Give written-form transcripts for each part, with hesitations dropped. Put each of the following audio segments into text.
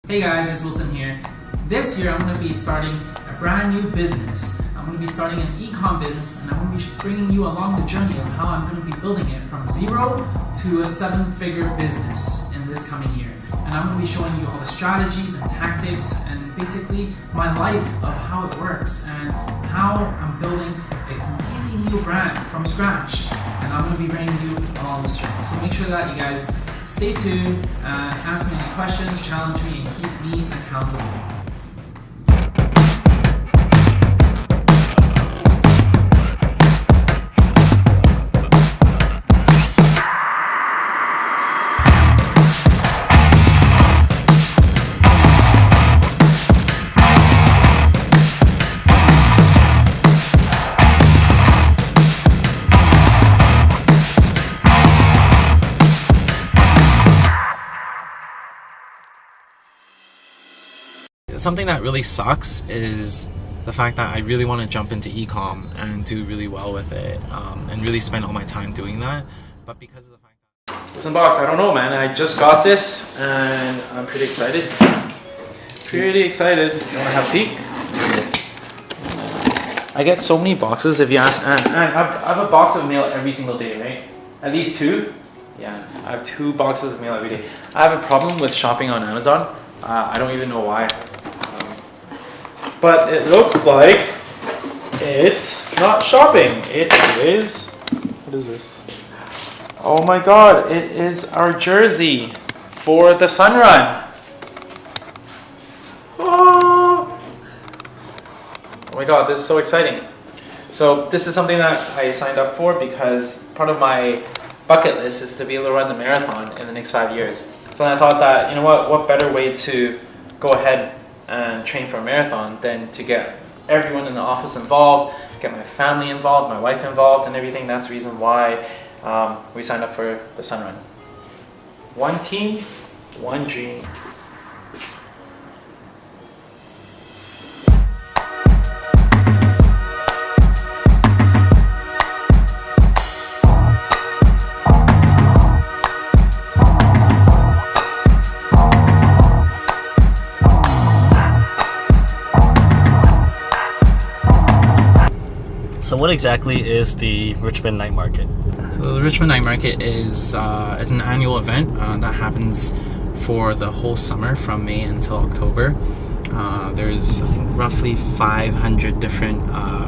Hey guys, it's Wilson here. This year I'm going to be starting a brand new business. I'm going to be starting an e-com business, and I'm going to be bringing you along the journey of how I'm going to be building it from zero to a 7-figure business in this coming year. And I'm going to be showing you all the strategies and tactics and basically my life of how it works and how I'm building a completely new brand from scratch. And I'm going to be bringing you along this journey. So make sure that you guys stay tuned and ask me any questions, challenge me, and keep me accountable. Something that really sucks is the fact that I really want to jump into e-com and do really well with it and really spend all my time doing that, but because of the fact that It's in box. I don't know, man. I just got this and I'm pretty excited. You want to have a peek? I get so many boxes. If you ask, I have a box of mail every single day, right? At least 2. Yeah, I have 2 boxes of mail every day. I have a problem with shopping on Amazon. I don't even know why. But it looks like it's not shopping. It is, what is this? Oh my god, it is our jersey for the Sun Run. Oh my god, this is so exciting. So this is something that I signed up for because part of my bucket list is to be able to run the marathon in the next 5 years. So I thought that, you know what better way to go ahead and train for a marathon than to get everyone in the office involved, get my family involved, my wife involved and everything. That's the reason why we signed up for the Sun Run. One team, one dream. So what exactly is the Richmond Night Market? So the Richmond Night Market is it's an annual event that happens for the whole summer from May until October. There's, I think, roughly 500 different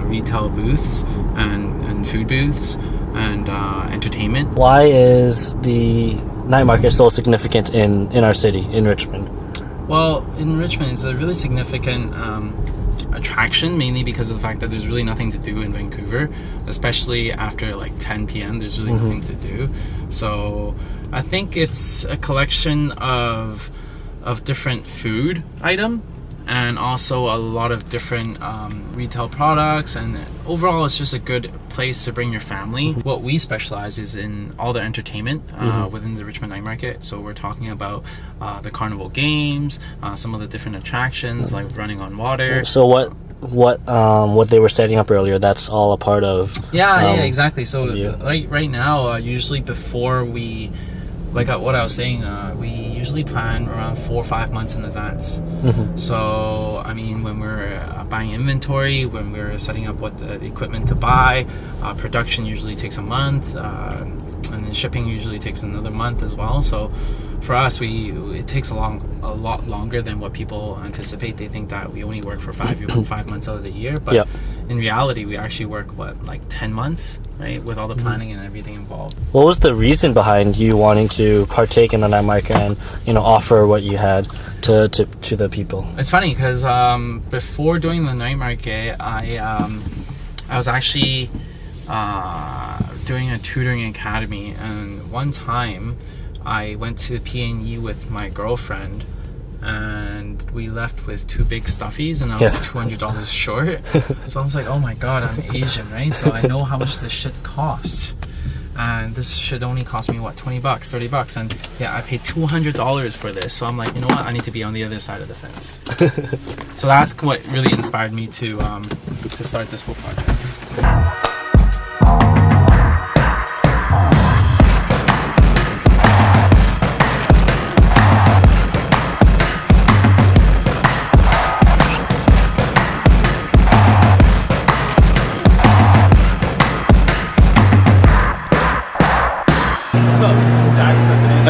retail booths and food booths and entertainment. Why is the night market so significant in our city, in Richmond? Well, in Richmond, it's a really significant attraction, mainly because of the fact that there's really nothing to do in Vancouver, especially after like 10 p.m. There's really nothing to do. So I think it's a collection of different food item and also a lot of different retail products, and overall it's just a good place to bring your family. What we specialize is in all the entertainment within the Richmond Night Market. So we're talking about the carnival games, some of the different attractions like running on water. So what they were setting up earlier, that's all a part of yeah, exactly. So like right now, usually before we, like what I was saying, we usually plan around 4 or 5 months in advance. So I mean, when we're buying inventory, when we're setting up what the equipment to buy, production usually takes a month, and then shipping usually takes another month as well. So for us, it takes a lot longer than what people anticipate. They think that we only work for 5 months out of the year, but in reality, we actually work like 10 months, right, with all the planning and everything involved. What was the reason behind you wanting to partake in the night market and offer what you had to the people? It's funny because before doing the night market, I was actually doing a tutoring academy, and one time I went to PNE with my girlfriend and we left with 2 big stuffies and I was $200 short. So I was like, oh my god, I'm Asian, right? So I know how much this shit costs, and this should only cost me what, $20, $30, and yeah, I paid $200 for this. So I'm like, you know what, I need to be on the other side of the fence. So that's what really inspired me to start this whole project.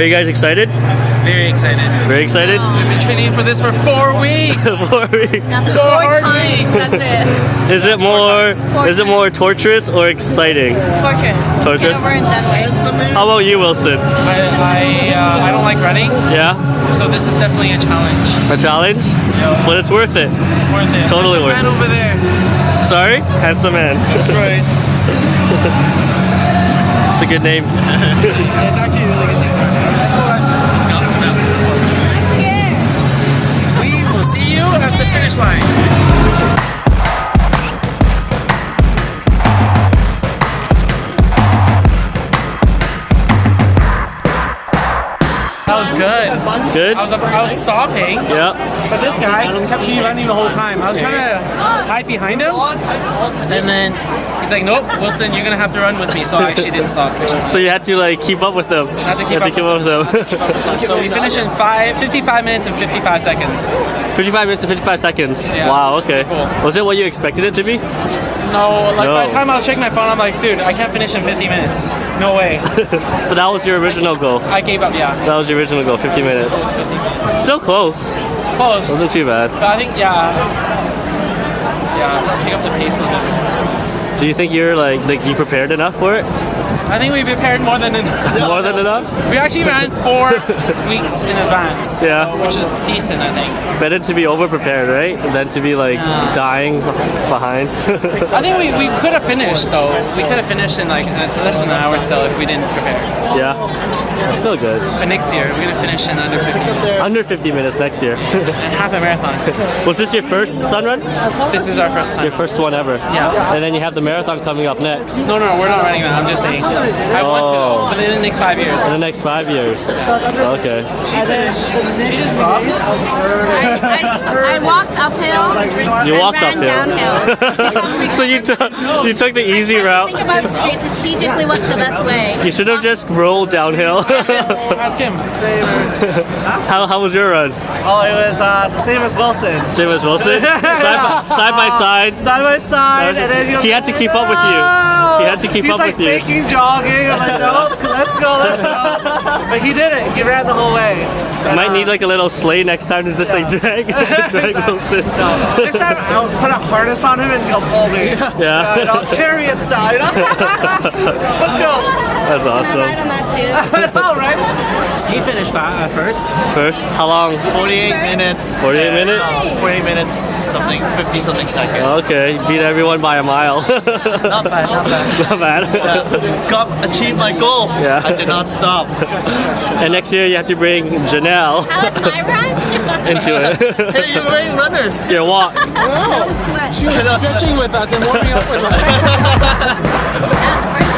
Are you guys excited? Very excited. Very excited? We've been training for this for 4 weeks. 4 weeks. That's 4 4 hard times. weeks. That's it. Is it more? Is it more torturous or exciting? Torturous. Torturous? Get over in Denver. How about you, Wilson? I don't like running, Yeah, so this is definitely a challenge. a challenge, but it's worth it. Worth it. Totally There's a worth man it. over there. Sorry, handsome man. That's right. It's a good name. It's actually a really good thing. Let's go on. I'm scared. We will see you at the finish line. That was good. Good. I was stopping, Yeah. but this guy kept me running the whole time. I was trying to hide behind him, and then he's like, "Nope, Wilson, you're gonna have to run with me." So I actually didn't stop. So you had to like keep up with them. Had to keep You up with them. So we finished in 55 minutes and 55 seconds. 55 minutes to 55 seconds. Yeah. Wow. Okay. Cool. Was it what you expected it to be? No, like No. by the time I was checking my phone, I'm like, dude, I can't finish in 50 minutes. No way. But that was your original goal. I gave up. Yeah, That was your original goal. 50 minutes. Still close. close. Wasn't too bad. But I think pick up the pace a little bit. Do you think you're like you prepared enough for it? I think we prepared more than enough. More than enough? We actually ran 4 weeks in advance. Yeah. So, which is decent, I think. Better to be over prepared, right? Than to be like dying behind. I think we could have finished though. We could have finished in like less than an hour still if we didn't prepare. Yeah. Still good. But next year we're gonna finish in under 50 minutes Under 50 minutes next year. and half a marathon. Was this your first sun run? This is our first time. Your first one ever? Yeah. And then you have the marathon coming up next. No, we're not running that. I'm just saying. I want to, but in the next 5 years. In the next 5 years. Okay. I walked uphill. You and walked ran uphill. downhill. So you took the easy route. Think about strategically what's the best way. You should have just rolled downhill. Ask him. How was your run? Oh, it was the same as Wilson. Same as Wilson? Side by side. Side by side, and then He had to keep up with you. He had to keep He's up like with you. faking jogging. I'm like, no, let's go. But he did it. He ran the whole way. You might need like a little sleigh next time to just like drag Wilson. Next time, I'll put a harness on him and he'll pull me. Yeah. And I'll carry it style. Let's go. That's I awesome. ride on that too. I know, right? He finished first. First, how long? 48 minutes. 48 minutes? 48 minutes, something, 50 something seconds. Okay, beat everyone by a mile. Not bad, not bad. Not bad. Achieved my goal. Yeah. I did not stop. And next year you have to bring Janelle How was my run? into it. Hey, you're wearing runners too. Your walk. No sweat. She was stretching with us and warming up with us. That was the first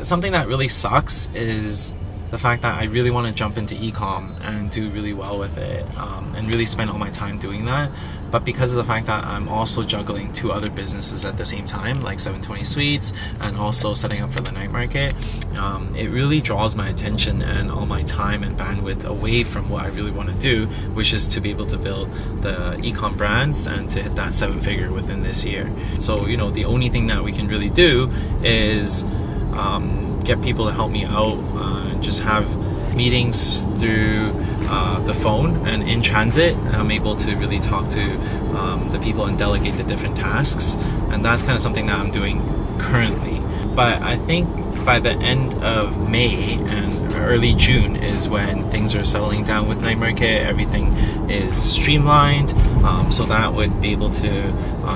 Something that really sucks is the fact that I really want to jump into e-com and do really well with it, and really spend all my time doing that. But because of the fact that I'm also juggling 2 other businesses at the same time, like 720 Sweets and also setting up for the night market, it really draws my attention and all my time and bandwidth away from what I really want to do, which is to be able to build the e-com brands and to hit that 7-figure within this year. So, you know, the only thing that we can really do is get people to help me out, just have meetings through the phone, and in transit I'm able to really talk to the people and delegate the different tasks, and that's kind of something that I'm doing currently. But I think by the end of May and early June is when things are settling down with night market. Everything is streamlined, so that would be able to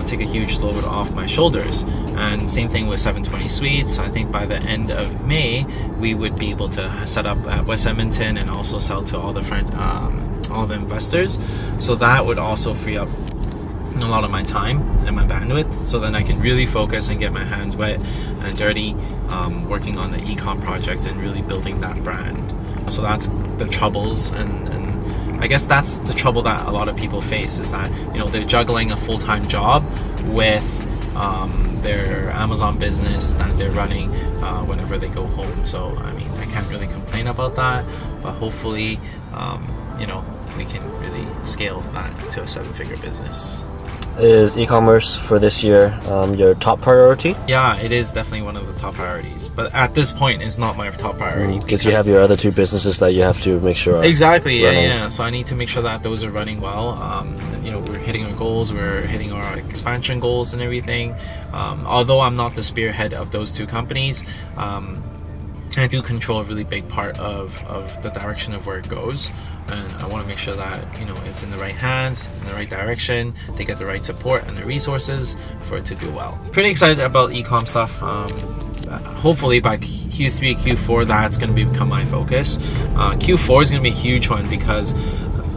take a huge load off my shoulders. And same thing with 720 Sweets. I think by the end of May we would be able to set up at West Edmonton and also sell to all the investors. So that would also free up a lot of my time and my bandwidth, so then I can really focus and get my hands wet and dirty, working on the e-com project and really building that brand. So that's the troubles, and I guess that's the trouble that a lot of people face, is that, you know, they're juggling a full-time job with their Amazon business that they're running whenever they go home. So I mean, I can't really complain about that, but hopefully you know, we can really scale that to a 7-figure business. Is e-commerce for this year your top priority? Yeah, it is definitely one of the top priorities. But at this point, it's not my top priority. Because you have your other 2 businesses that you have to make sure are Exactly, running. yeah. So I need to make sure that those are running well. We're hitting our goals, we're hitting our expansion goals and everything. Although I'm not the spearhead of those 2 companies, I do control a really big part of the direction of where it goes. And I want to make sure that it's in the right hands, in the right direction. They get the right support and the resources for it to do well. Pretty excited about e-com stuff. Hopefully by Q3, Q4, that's going to become my focus. Q4 is going to be a huge one because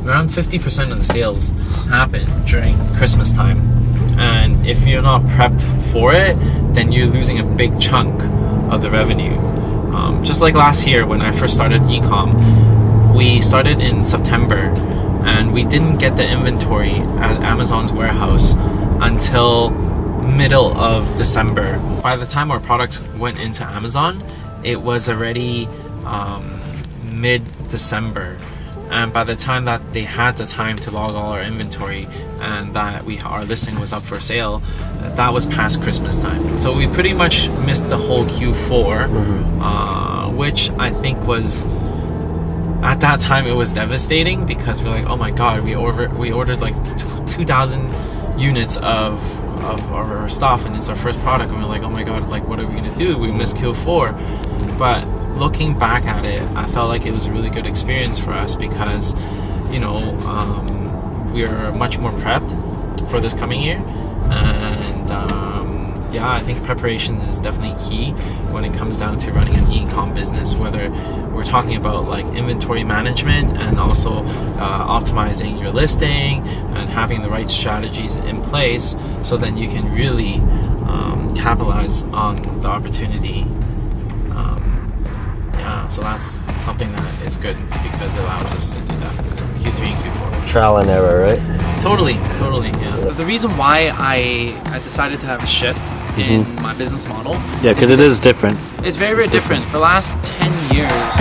around 50% of the sales happen during Christmas time. And if you're not prepped for it, then you're losing a big chunk of the revenue. Just like last year when I first started e-com, we started in September and we didn't get the inventory at Amazon's warehouse until middle of December. By the time our products went into Amazon, it was already mid-December. And by the time that they had the time to log all our inventory and that our listing was up for sale, that was past Christmas time. So we pretty much missed the whole Q4, which I think was, at that time it was devastating because we're like, oh my god, we ordered like 2,000 units of our stuff and it's our first product, and we're like, oh my god, like what are we gonna do? We missed Q4. But looking back at it, I felt like it was a really good experience for us because we are much more prepped for this coming year. And I think preparation is definitely key when it comes down to running an e-com business, whether we're talking about like inventory management and also optimizing your listing and having the right strategies in place so then you can really capitalize on the opportunity. So that's something that is good because it allows us to do that. So Q3 and Q4. Trial and error, right? Totally, yeah. The reason why I decided to have a shift in my business model. Yeah, because it is different. It's very, very different. For the last 10 years,